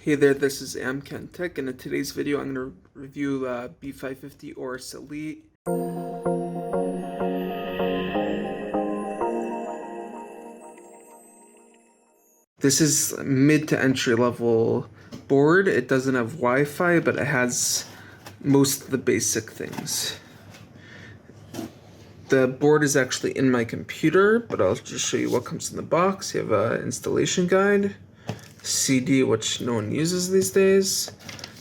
Hey there, this is AmCan Tech, and in today's video I'm going to review B550 Aorus Elite. This is mid to entry level board. It doesn't have Wi-Fi, but it has most of the basic things. The board is actually in my computer, but I'll just show you what comes in the box. You have an installation guide, CD, which no one uses these days.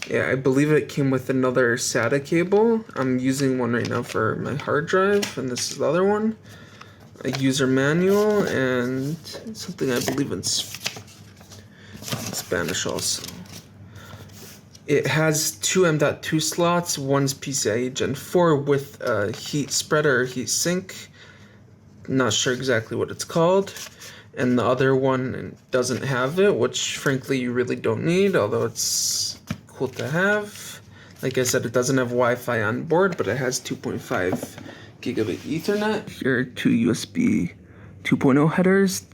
Yeah, I believe it came with another SATA cable. I'm using one right now for my hard drive, and this is the other one. A user manual, and something I believe in Spanish also. It has two M.2 slots, one's PCIe Gen 4 with a heat spreader or heat sink. Not sure exactly what it's called. And the other one doesn't have it, which frankly you really don't need, although it's cool to have. Like I said, it doesn't have Wi-Fi on board, but it has 2.5 Gigabit Ethernet. Here are two USB 2.0 headers,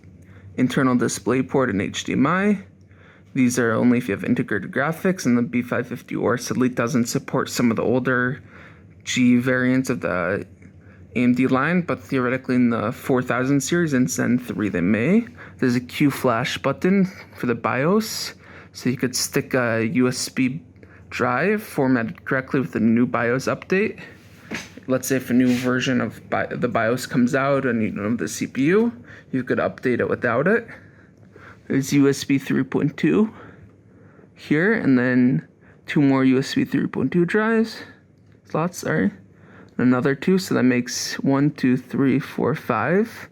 internal display port, and HDMI. These are only if you have integrated graphics, and the B550 Aorus Elite doesn't support some of the older G variants of the AMD line, but theoretically in the 4000 series and Zen 3 they may. There's a Q flash button for the BIOS, so you could stick a USB drive formatted correctly with the new BIOS update. Let's say if a new version of the BIOS comes out and you don't have the CPU, you could update it without it. There's USB 3.2 here, and then two more USB 3.2 slots, sorry. Another two, so that makes 1, 2, 3, 4, 5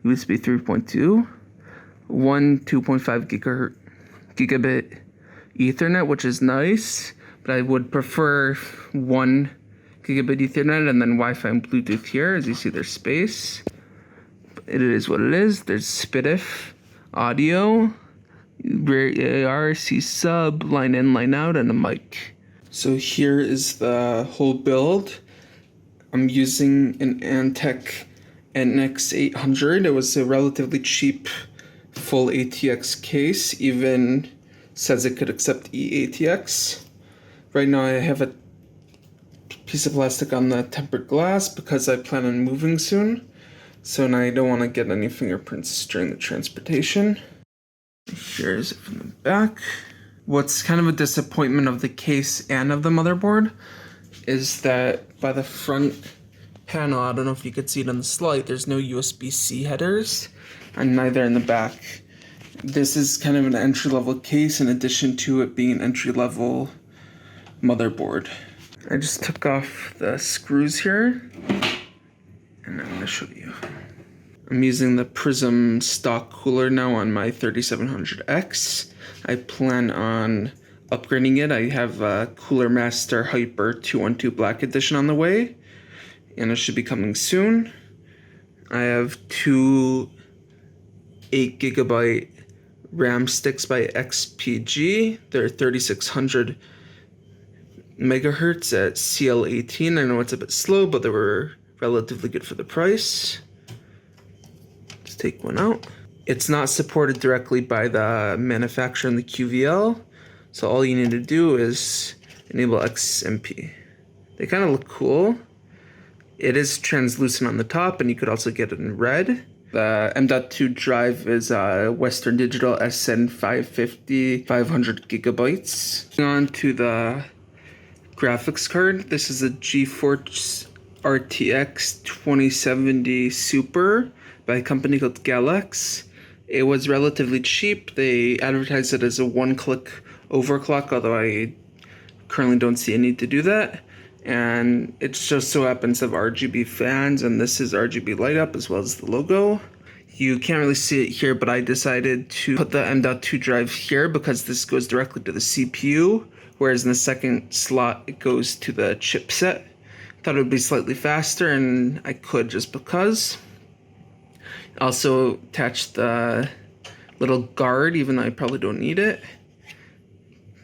USB 3.2, one 2.5 gigabit Ethernet, which is nice, but I would prefer 1 gigabit Ethernet and then Wi-Fi and Bluetooth here. As you see, there's space. It is what it is. There's SPDIF audio, ARC sub, line in, line out, and a mic. So here is the whole build. I'm using an Antec NX800. It was a relatively cheap full ATX case, even says it could accept eATX. Right now I have a piece of plastic on the tempered glass because I plan on moving soon. So now I don't want to get any fingerprints during the transportation. Here's it from the back. What's kind of a disappointment of the case and of the motherboard is that by the front panel, I don't know if you could see it on the slide, there's no USB-C headers, and neither in the back. This is kind of an entry-level case in addition to it being an entry-level motherboard. I just took off the screws here, and I'm going to show you. I'm using the Prism stock cooler now on my 3700X. I plan on upgrading it. I have a Cooler Master Hyper 212 Black Edition on the way, and it should be coming soon. I have two 8GB RAM sticks by XPG. They're 3600 megahertz at CL18. I know it's a bit slow, but they were relatively good for the price. Let's take one out. It's not supported directly by the manufacturer in the QVL, so all you need to do is enable XMP. They kind of look cool. It is translucent on the top, and you could also get it in red. The M.2 drive is a Western Digital SN550 500 gigabytes. On to the graphics card. This is a GeForce RTX 2070 Super by a company called Galax. It was relatively cheap. They advertised it as a one-click overclock, although I currently don't see a need to do that. And it just so happens to have RGB fans, and this is RGB light up as well as the logo. You can't really see it here, but I decided to put the M.2 drive here because this goes directly to the CPU, whereas in the second slot it goes to the chipset. Thought it would be slightly faster, and I could just because. Also attached the little guard, even though I probably don't need it.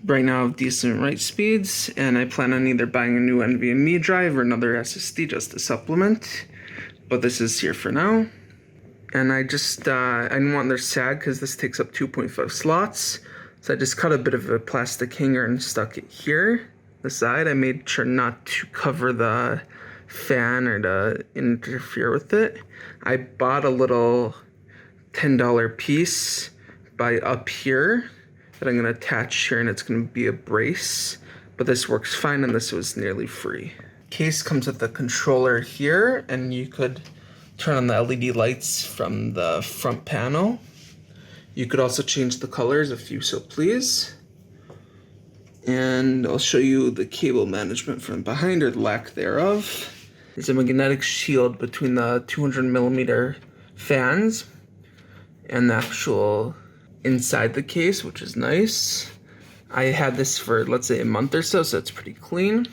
Right now I have decent write speeds, and I plan on either buying a new NVMe drive or another SSD just to supplement. But this is here for now. And I didn't want their SAG because this takes up 2.5 slots. So I just cut a bit of a plastic hanger and stuck it here, the side. I made sure not to cover the fan or to interfere with it. I bought a little $10 piece by up here that I'm gonna attach here, and it's gonna be a brace, but this works fine and this was nearly free. Case comes with the controller here, and you could turn on the LED lights from the front panel. You could also change the colors if you so please. And I'll show you the cable management from behind, or the lack thereof. There's a magnetic shield between the 200mm fans and the actual inside the case, which is nice. I had this for, let's say, a month or so, so it's pretty clean.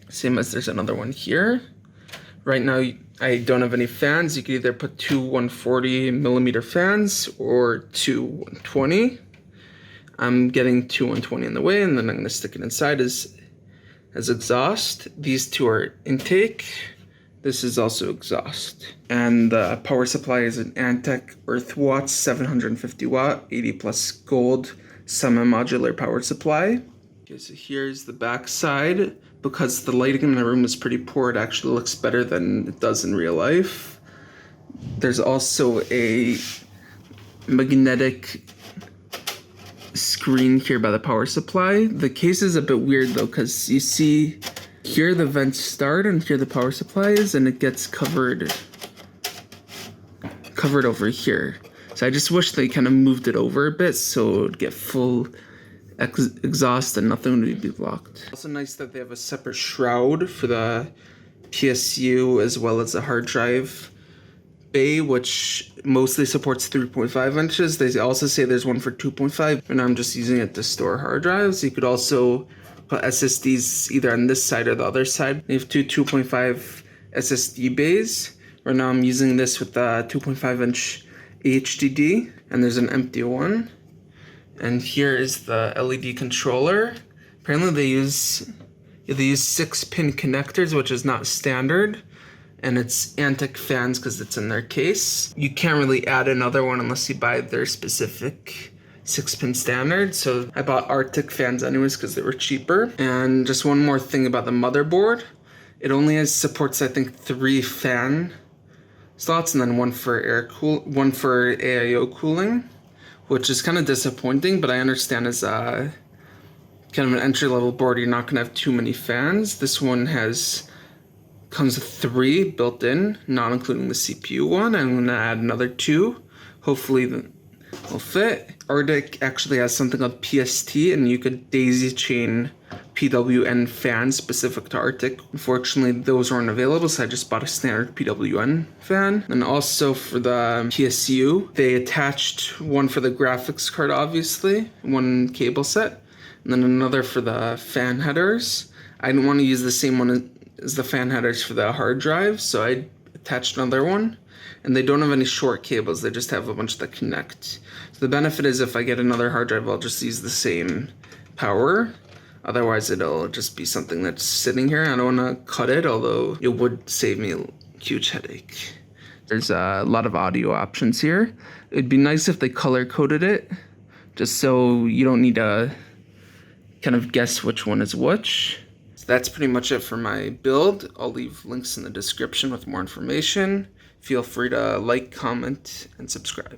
Same as there's another one here. Right now, I don't have any fans. You can either put two 140mm fans or two 120. I'm getting two 120 in the way, and then I'm gonna stick it inside as exhaust. These two are intake. This is also exhaust. And the power supply is an Antec Earthwatts 750 watt, 80 plus gold semi-modular power supply. Okay, so here's the back side. Because the lighting in the room is pretty poor, it actually looks better than it does in real life. There's also a magnetic screen here by the power supply. The case is a bit weird though, because you see here the vents start and here the power supply is, and it gets covered over here. So I just wish they kind of moved it over a bit so it would get full exhaust and nothing would be blocked. Also nice that they have a separate shroud for the PSU as well as the hard drive bay, which mostly supports 3.5 inches. They also say there's one for 2.5, and I'm just using it to store hard drives. You could also put SSDs either on this side or the other side. They have two 2.5 SSD bays. Right now I'm using this with the 2.5 inch HDD, and there's an empty one. And here is the LED controller. Apparently they use 6-pin connectors, which is not standard. And it's Antec fans because it's in their case. You can't really add another one unless you buy their specific 6-pin standard. So I bought Antec fans anyways because they were cheaper. And just one more thing about the motherboard. It only supports, I think, 3 fan slots and then one for AIO cooling, which is kind of disappointing, but I understand as kind of an entry-level board, you're not gonna have too many fans. This one comes with 3 built in, not including the CPU one. I'm gonna add another 2. Hopefully will fit. Arctic actually has something called PST, and you could daisy chain PWN fans specific to Arctic. Unfortunately, those weren't available, so I just bought a standard PWN fan. And also for the PSU, they attached one for the graphics card, obviously, one cable set, and then another for the fan headers. I didn't want to use the same one as the fan headers for the hard drive, so I attached another one. And they don't have any short cables, they just have a bunch that connect. So the benefit is if I get another hard drive, I'll just use the same power. Otherwise, it'll just be something that's sitting here. I don't want to cut it, although it would save me a huge headache. There's a lot of audio options here. It'd be nice if they color-coded it, just so you don't need to kind of guess which one is which. So that's pretty much it for my build. I'll leave links in the description with more information. Feel free to like, comment, and subscribe.